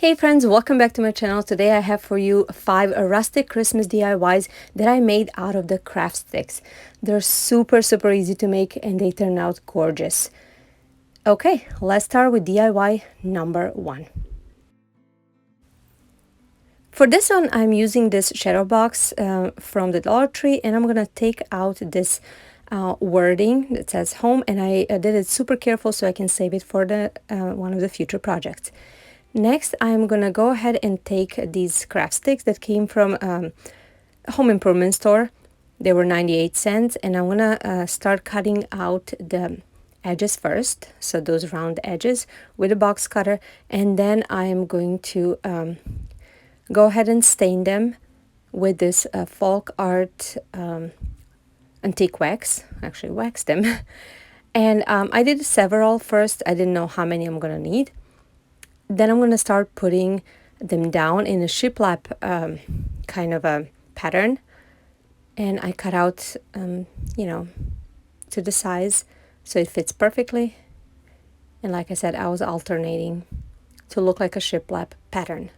Hey friends, welcome back to my channel. Today I have for you 5 rustic Christmas DIYs that I made out of the craft sticks. They're super easy to make and they turn out gorgeous. Okay, let's start with DIY number 1. For this one, I'm using this shadow box from the Dollar Tree, and I'm gonna take out this wording that says home, and I did it super careful so I can save it for the one of the future projects. Next, I'm gonna go ahead and take these craft sticks that came from a home improvement store. They were 98 cents, and I'm gonna start cutting out the edges first, so those round edges with a box cutter, and then I'm going to go ahead and stain them with this folk art antique wax. Actually wax them. And I did several first. I didn't know how many I'm gonna need. Then I'm going to start putting them down in a shiplap kind of a pattern, and I cut out to the size so it fits perfectly. And like I said, I was alternating to look like a shiplap pattern,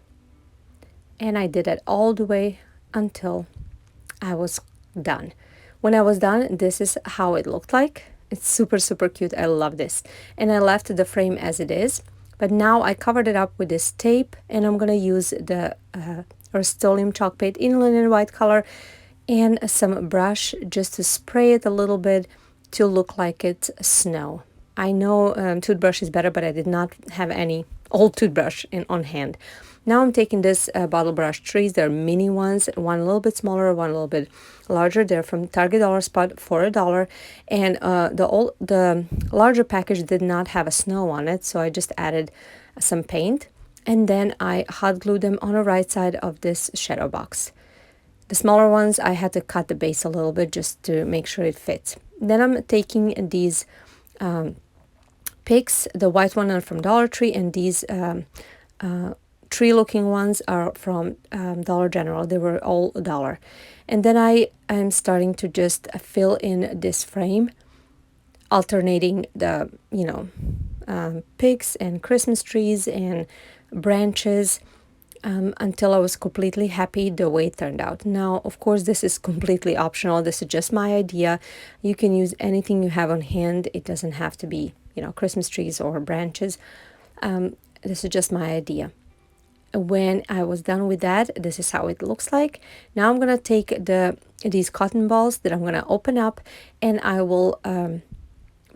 and I did it all the way until I was done. When I was done, this is how it looked like. It's super cute. I love this, and I left the frame as it is. But now I covered it up with this tape, and I'm going to use the Rust-Oleum chalk paint in linen white color and some brush just to spray it a little bit to look like it's snow. I know toothbrush is better, but I did not have any old toothbrush on hand. Now I'm taking this bottle brush trees. They're mini ones, one a little bit smaller, one a little bit larger. They're from Target Dollar Spot for $1. And the larger package did not have a snow on it, so I just added some paint. And then I hot glued them on the right side of this shadow box. The smaller ones, I had to cut the base a little bit just to make sure it fits. Then I'm taking these picks. The white one are from Dollar Tree, and these tree-looking ones are from Dollar General. They were all $1. And then I am starting to just fill in this frame, alternating the pigs and Christmas trees and branches until I was completely happy the way it turned out. Now, of course, this is completely optional. This is just my idea. You can use anything you have on hand. It doesn't have to be Christmas trees or branches. This is just my idea. When I was done with that, this is how it looks like. Now I'm gonna take these cotton balls that I'm gonna open up, and I will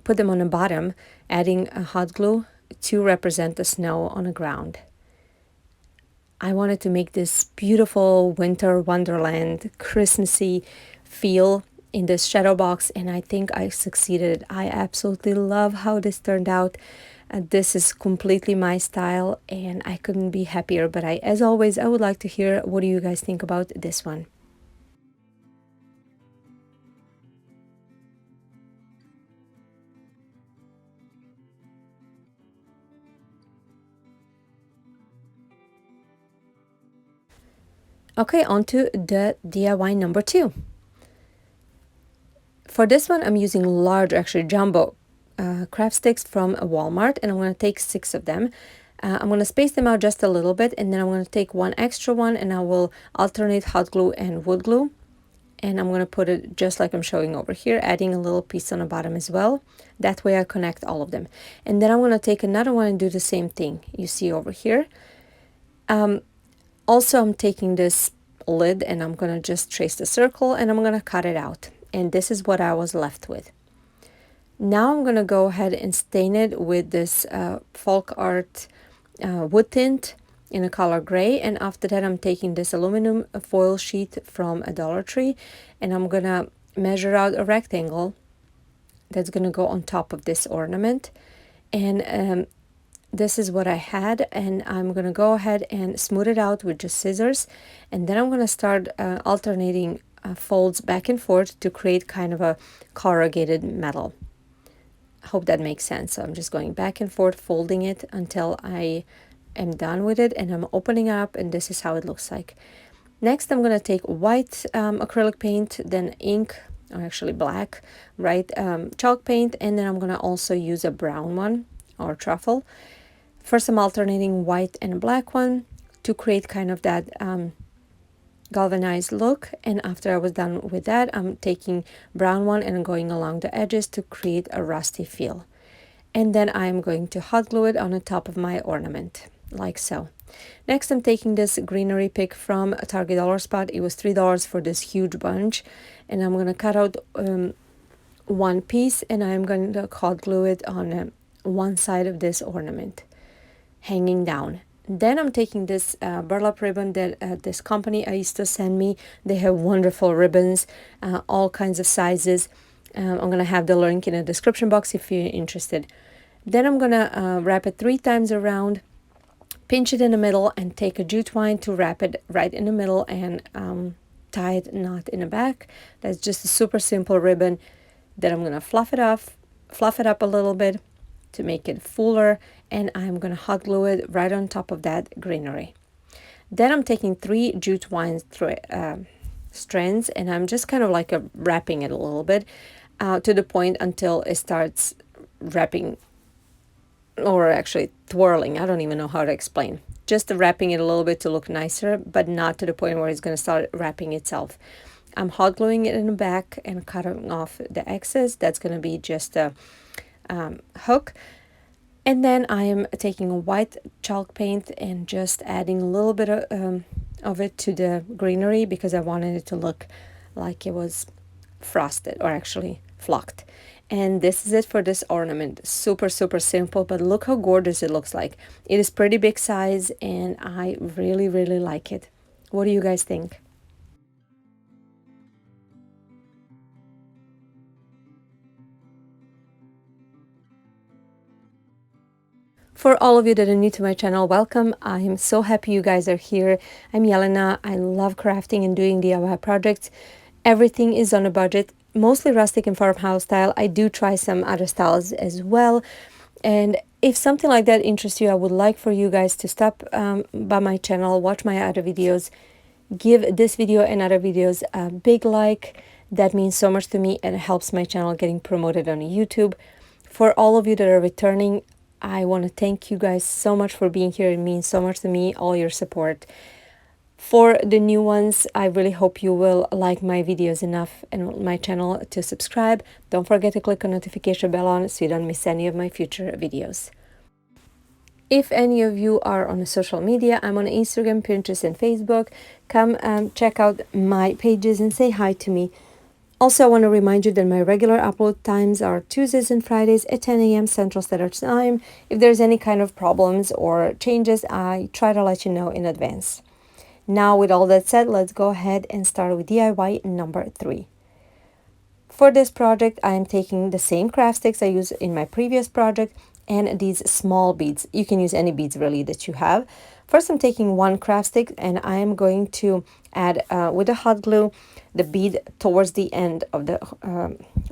put them on the bottom, adding a hot glue to represent the snow on the ground. I wanted to make this beautiful winter wonderland Christmassy feel in this shadow box, and I think I succeeded. I absolutely love how this turned out. This is completely my style, and I couldn't be happier. But as always, I would like to hear what do you guys think about this one. Okay, on to the DIY number 2. For this one, I'm using large, actually jumbo craft sticks from Walmart, and I'm going to take 6 of them. I'm going to space them out just a little bit, and then I'm going to take one extra one, and I will alternate hot glue and wood glue, and I'm going to put it just like I'm showing over here, adding a little piece on the bottom as well. That way I connect all of them. And then I'm going to take another one and do the same thing you see over here. Also, I'm taking this lid, and I'm going to just trace the circle, and I'm going to cut it out. And this is what I was left with. Now I'm going to go ahead and stain it with this folk art wood tint in a color gray, and after that I'm taking this aluminum foil sheet from a Dollar Tree, and I'm going to measure out a rectangle that's going to go on top of this ornament. And this is what I had, and I'm going to go ahead and smooth it out with just scissors, and then I'm going to start alternating folds back and forth to create kind of a corrugated metal. Hope that makes sense. So I'm just going back and forth, folding it until I am done with it, and I'm opening up, and this is how it looks like. Next, I'm going to take white acrylic paint, then ink, or actually black, right, chalk paint, and then I'm going to also use a brown one or truffle. First, I'm alternating white and black one to create kind of that galvanized look, and after I was done with that, I'm taking brown one and going along the edges to create a rusty feel. And then I'm going to hot glue it on the top of my ornament, like so. Next, I'm taking this greenery pick from a Target Dollar Spot. It was $3 for this huge bunch, and I'm gonna cut out one piece, and I'm going to hot glue it on one side of this ornament, hanging down. Then I'm taking this burlap ribbon that this company I used to send me. They have wonderful ribbons, all kinds of sizes. I'm gonna have the link in the description box if you're interested. Then I'm gonna wrap it 3 times around, pinch it in the middle, and take a jute twine to wrap it right in the middle and tie it knot in the back. That's just a super simple ribbon. Then I'm gonna fluff it up a little bit to make it fuller, and I'm gonna hot glue it right on top of that greenery. Then I'm taking 3 jute twine strands, and I'm just kind of like wrapping it a little bit to the point until it starts wrapping, or actually twirling. I don't even know how to explain. Just wrapping it a little bit to look nicer, but not to the point where it's going to start wrapping itself. I'm hot gluing it in the back and cutting off the excess. That's going to be just a hook. And then I am taking white chalk paint and just adding a little bit of it to the greenery because I wanted it to look like it was frosted, or actually flocked. And this is it for this ornament. Super simple, but look how gorgeous it looks like. It is pretty big size, and I really like it. What do you guys think? For all of you that are new to my channel, welcome. I am so happy you guys are here. I'm Jelena. I love crafting and doing DIY projects. Everything is on a budget, mostly rustic and farmhouse style. I do try some other styles as well. And if something like that interests you, I would like for you guys to stop by my channel, watch my other videos, give this video and other videos a big like. That means so much to me and it helps my channel getting promoted on YouTube. For all of you that are returning, I want to thank you guys so much for being here. It means so much to me, all your support. For the new ones, I really hope you will like my videos enough and my channel to subscribe. Don't forget to click on notification bell on so you don't miss any of my future videos. If any of you are on social media, I'm on Instagram, Pinterest, and Facebook. Come check out my pages and say hi to me. Also, I want to remind you that my regular upload times are Tuesdays and Fridays at 10 a.m. Central Standard Time. If there's any kind of problems or changes, I try to let you know in advance. Now, with all that said, let's go ahead and start with DIY number 3. For this project, I am taking the same craft sticks I used in my previous project and these small beads. You can use any beads really that you have. First, I'm taking 1 craft stick and I am going to add with the hot glue the bead towards the end of the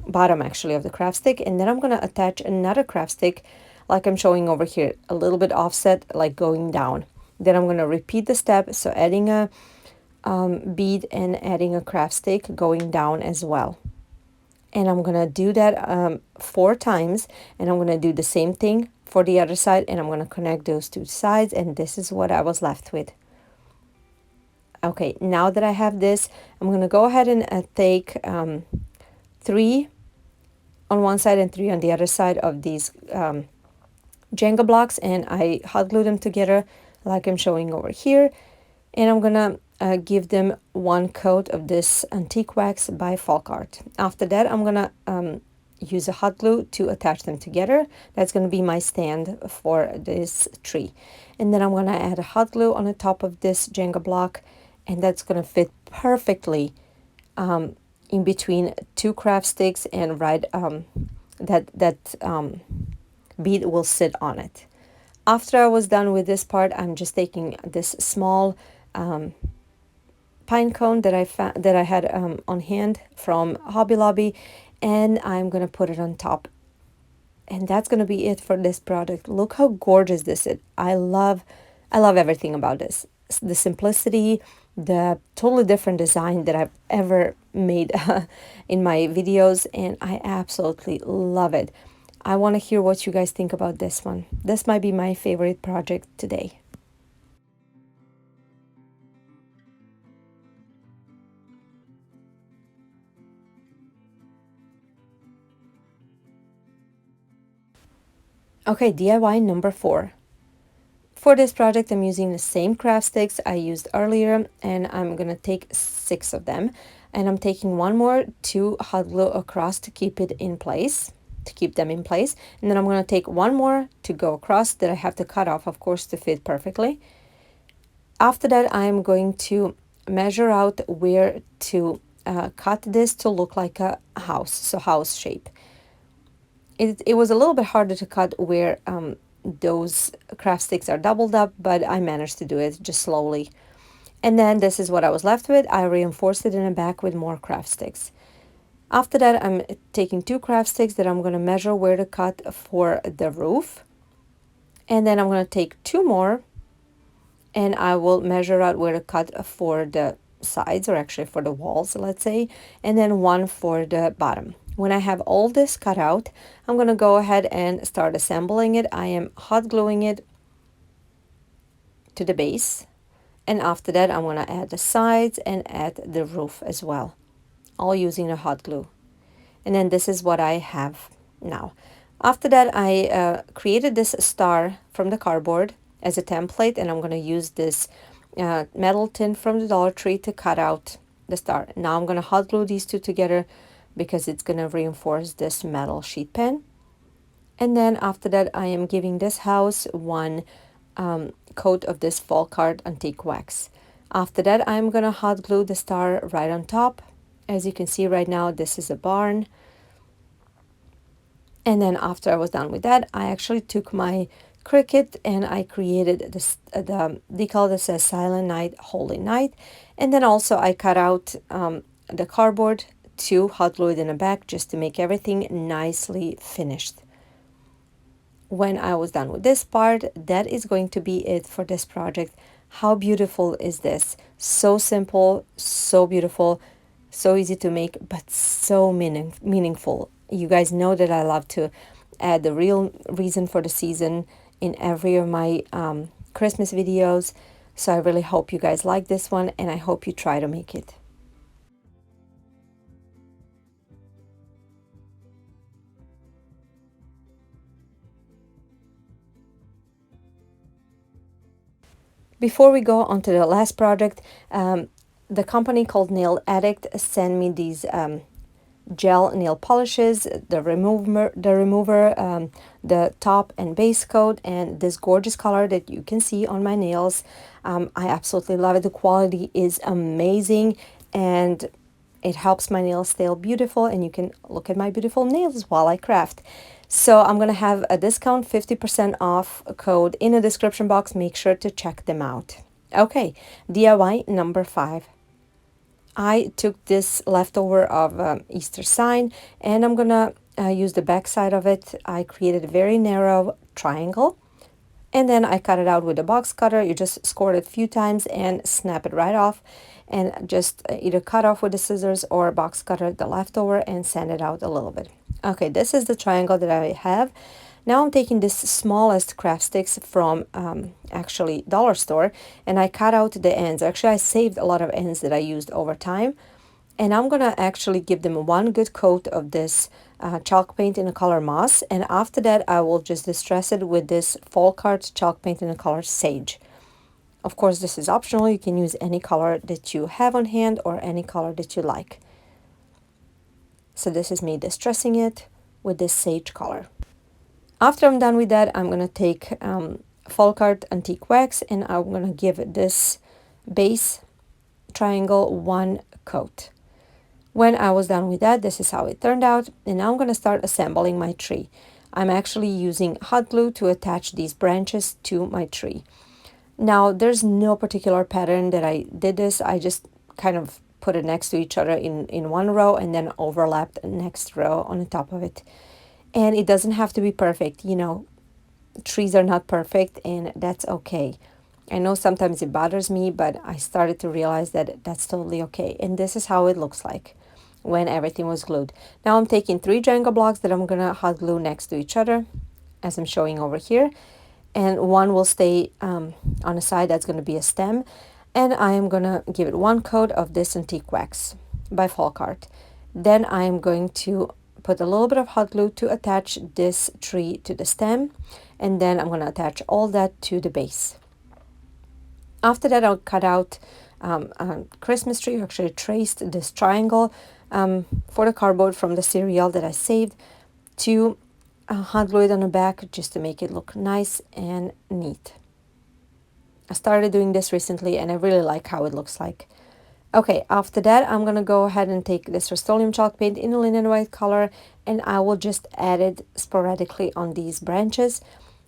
bottom actually of the craft stick, and then I'm going to attach another craft stick like I'm showing over here, a little bit offset, like going down. Then I'm going to repeat the step, so adding a bead and adding a craft stick going down as well. And I'm going to do that 4 times, and I'm going to do the same thing for the other side, and I'm going to connect those 2 sides, and this is what I was left with. Okay, now that I have this, I'm going to go ahead and take 3 on one side and 3 on the other side of these Jenga blocks, and I hot glue them together like I'm showing over here, and I'm gonna give them 1 coat of this antique wax by Folk Art. After that, I'm gonna use a hot glue to attach them together. That's gonna be my stand for this tree, and then I'm gonna add a hot glue on the top of this Jenga block, and that's gonna fit perfectly in between 2 craft sticks, and right that bead will sit on it. After I was done with this part, I'm just taking this small pine cone that I had on hand from Hobby Lobby, and I'm gonna put it on top. And that's gonna be it for this product. Look how gorgeous this is. I love everything about this. The simplicity, the totally different design that I've ever made in my videos, and I absolutely love it. I want to hear what you guys think about this one. This might be my favorite project today. Okay, DIY number 4. For this project, I'm using the same craft sticks I used earlier, and I'm gonna take 6 of them. And I'm taking one more to hot glue across to keep it in place, to keep them in place. And then I'm gonna take one more to go across that I have to cut off, of course, to fit perfectly. After that, I'm going to measure out where to cut this to look like a house, so house shape. It was a little bit harder to cut where those craft sticks are doubled up, but I managed to do it just slowly. And then this is what I was left with. I reinforced it in the back with more craft sticks. After that, I'm taking 2 craft sticks that I'm going to measure where to cut for the roof. And then I'm going to take 2 more, and I will measure out where to cut for the sides, or actually for the walls, let's say, and then 1 for the bottom. When I have all this cut out, I'm going to go ahead and start assembling it. I am hot gluing it to the base, and after that I'm going to add the sides and add the roof as well, all using the hot glue. And then this is what I have now. After that, I created this star from the cardboard as a template, and I'm going to use this metal tin from the Dollar Tree to cut out the star. Now I'm going to hot glue these two together because it's going to reinforce this metal sheet pan. And then after that, I am giving this house one coat of this fall card antique wax. After that, I'm going to hot glue the star right on top. As you can see right now, this is a barn. And then after I was done with that, I actually took my Cricut and I created this the decal that says Silent Night, Holy Night. And then also I cut out the cardboard to hot glue it in the back just to make everything nicely finished. When I was done with this part, that is going to be it for this project. How beautiful is this? So simple, so beautiful, so easy to make, but so meaningful. You guys know that I love to add the real reason for the season in every of my Christmas videos. So I really hope you guys like this one, and I hope you try to make it. Before we go on to the last project, the company called Nail Addict sent me these gel nail polishes, the remover, the top and base coat, and this gorgeous color that you can see on my nails. I absolutely love it. The quality is amazing, and it helps my nails stay beautiful, and you can look at my beautiful nails while I craft. So I'm going to have a discount 50% off code in the description box. Make sure to check them out. Okay, DIY number 5. I took this leftover of Easter sign, and I'm gonna use the back side of it. I created a very narrow triangle, and then I cut it out with a box cutter. You just score it a few times and snap it right off, and just either cut off with the scissors or box cutter the leftover and sand it out a little bit. Okay, this is the triangle that I have. Now I'm taking this smallest craft sticks from actually dollar store, and I cut out the ends. Actually, I saved a lot of ends that I used over time, and I'm gonna actually give them one good coat of this chalk paint in the color moss, and after that I will just distress it with this fall card chalk paint in the color sage. Of course, this is optional. You can use any color that you have on hand or any color that you like. So this is me distressing it with this sage color. After I'm done with that, I'm going to take fall card antique wax, and I'm going to give this base triangle one coat. When I was done with that, this is how it turned out, and now I'm going to start assembling my tree. I'm actually using hot glue to attach these branches to my tree. Now, there's no particular pattern that I did this. I just kind of put it next to each other in one row and then overlapped the next row on the top of it. And it doesn't have to be perfect. You know, trees are not perfect, and that's okay. I know sometimes it bothers me, but I started to realize that that's totally okay. And this is how it looks like. when everything was glued. Now I'm taking 3 Jenga blocks that I'm gonna hot glue next to each other, as I'm showing over here, and one will stay on the side. That's gonna be a stem, and I am gonna give it 1 coat of this antique wax by Folkart. Then I am going to put a little bit of hot glue to attach this tree to the stem, and then I'm gonna attach all that to the base. After that, I'll cut out a Christmas tree. I actually traced this triangle for the cardboard from the cereal that I saved to hot glue it on the back just to make it look nice and neat. I started doing this recently and I really like how it looks like. Okay, after that, I'm gonna go ahead and take this Rust-Oleum chalk paint in a linen white color, and I will just add it sporadically on these branches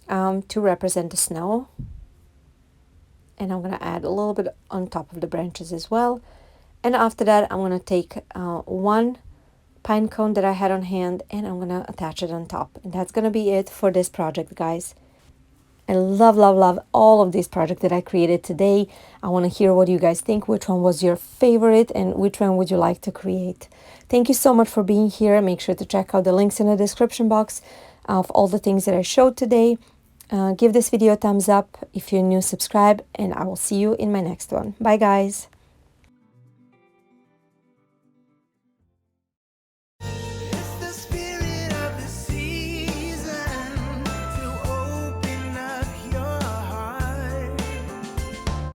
to represent the snow. And I'm gonna add a little bit on top of the branches as well. And after that, I'm gonna take 1 pine cone that I had on hand, and I'm gonna attach it on top. And that's gonna be it for this project, guys. I love, love, love all of these projects that I created today. I want to hear what you guys think, which one was your favorite and which one would you like to create. Thank you so much for being here. Make sure to check out the links in the description box of all the things that I showed today. Give this video a thumbs up. If you're new, subscribe, and I will see you in my next one. Bye, guys.